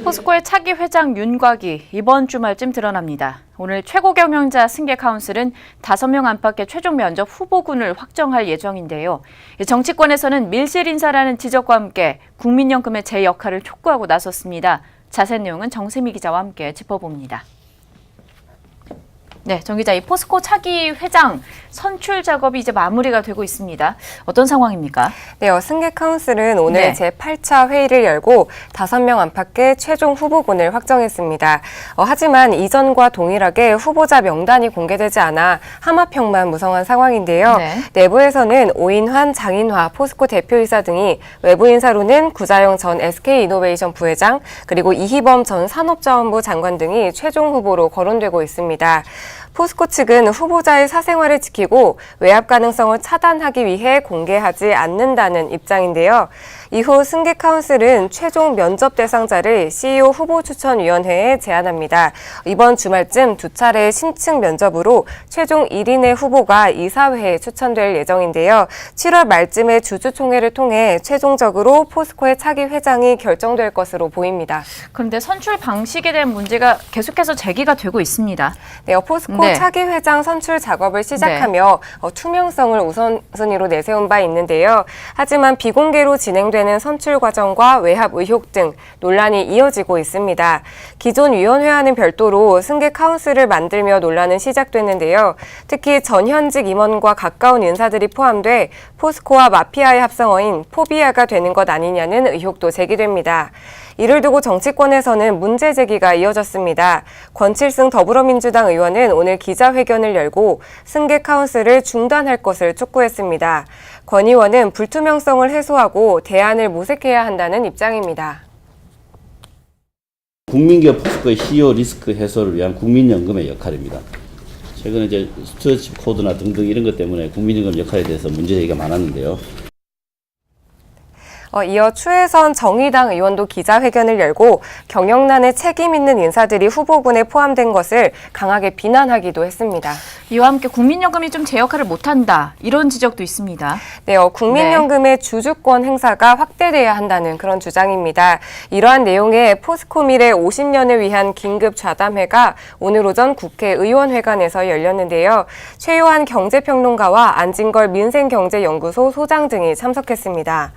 포스코의 차기 회장 윤곽이 이번 주말쯤 드러납니다. 오늘 최고경영자 승계카운슬은 5명 안팎의 최종 면접 후보군을 확정할 예정인데요. 정치권에서는 밀실 인사라는 지적과 함께 국민연금의 제 역할을 촉구하고 나섰습니다. 자세한 내용은 정세미 기자와 함께 짚어봅니다. 네, 정 기자, 이 포스코 차기 회장 선출 작업이 이제 마무리가 되고 있습니다. 어떤 상황입니까? 네, 승계카운슬은 오늘 네. 제8차 회의를 열고 5명 안팎의 최종 후보군을 확정했습니다. 하지만 이전과 동일하게 후보자 명단이 공개되지 않아 하마평만 무성한 상황인데요. 네. 내부에서는 오인환, 장인화, 포스코 대표이사 등이 외부 인사로는 구자영 전 SK이노베이션 부회장, 그리고 이희범 전 산업자원부 장관 등이 최종 후보로 거론되고 있습니다. 포스코 측은 후보자의 사생활을 지키고 외압 가능성을 차단하기 위해 공개하지 않는다는 입장인데요. 이후 승계카운슬은 최종 면접 대상자를 CEO 후보추천위원회에 제안합니다. 이번 주말쯤 2차례 심층 면접으로 최종 1인의 후보가 이사회에 추천될 예정인데요. 7월 말쯤에 주주총회를 통해 최종적으로 포스코의 차기 회장이 결정될 것으로 보입니다. 그런데 선출 방식에 대한 문제가 계속해서 제기가 되고 있습니다. 네, 포스코 네. 차기 회장 선출 작업을 시작하며 투명성을 우선순위로 내세운 바 있는데요. 하지만 비공개로 진행되는 선출 과정과 외압 의혹 등 논란이 이어지고 있습니다. 기존 위원회와는 별도로 승계카운슬을 만들며 논란은 시작됐는데요. 특히 전현직 임원과 가까운 인사들이 포함돼 포스코와 마피아의 합성어인 포비아가 되는 것 아니냐는 의혹도 제기됩니다. 이를 두고 정치권에서는 문제 제기가 이어졌습니다. 권칠승 더불어민주당 의원은 오늘 기자회견을 열고 승계카운슬을 중단할 것을 촉구했습니다. 권 의원은 불투명성을 해소하고 대안을 모색해야 한다는 입장입니다. 국민기업 포스코의 CEO 리스크 해소를 위한 국민연금의 역할입니다. 최근에 이제 스튜어드십 코드나 등등 이런 것 때문에 국민연금 역할에 대해서 문제 제기가 많았는데요. 이어 추혜선 정의당 의원도 기자회견을 열고 경영난에 책임 있는 인사들이 후보군에 포함된 것을 강하게 비난하기도 했습니다. 이와 함께 국민연금이 좀 제 역할을 못한다, 이런 지적도 있습니다. 네, 국민연금의 주주권 행사가 확대돼야 한다는 그런 주장입니다. 이러한 내용의 포스코미래 50년을 위한 긴급 좌담회가 오늘 오전 국회의원회관에서 열렸는데요. 최요한 경제평론가와 안진걸 민생경제연구소 소장 등이 참석했습니다.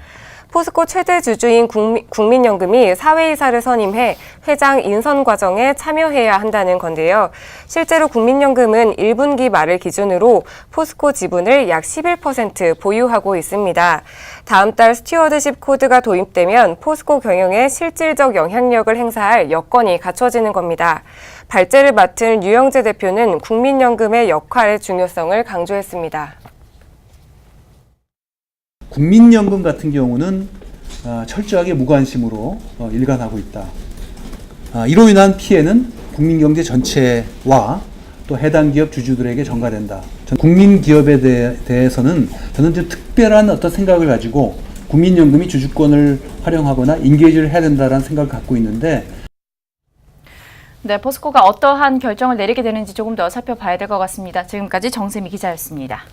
포스코 최대 주주인 국민연금이 사회이사를 선임해 회장 인선 과정에 참여해야 한다는 건데요. 실제로 국민연금은 1분기 말을 기준으로 포스코 지분을 약 11% 보유하고 있습니다. 다음 달 스튜어드십 코드가 도입되면 포스코 경영에 실질적 영향력을 행사할 여건이 갖춰지는 겁니다. 발제를 맡은 유영재 대표는 국민연금의 역할의 중요성을 강조했습니다. 국민연금 같은 경우는 철저하게 무관심으로 일관하고 있다. 이로 인한 피해는 국민경제 전체와 또 해당 기업 주주들에게 전가된다. 국민기업에 대해서는 저는 좀 특별한 어떤 생각을 가지고 국민연금이 주주권을 활용하거나 인게이지를 해야 된다는 생각을 갖고 있는데, 네, 포스코가 어떠한 결정을 내리게 되는지 조금 더 살펴봐야 될 것 같습니다. 지금까지 정세미 기자였습니다.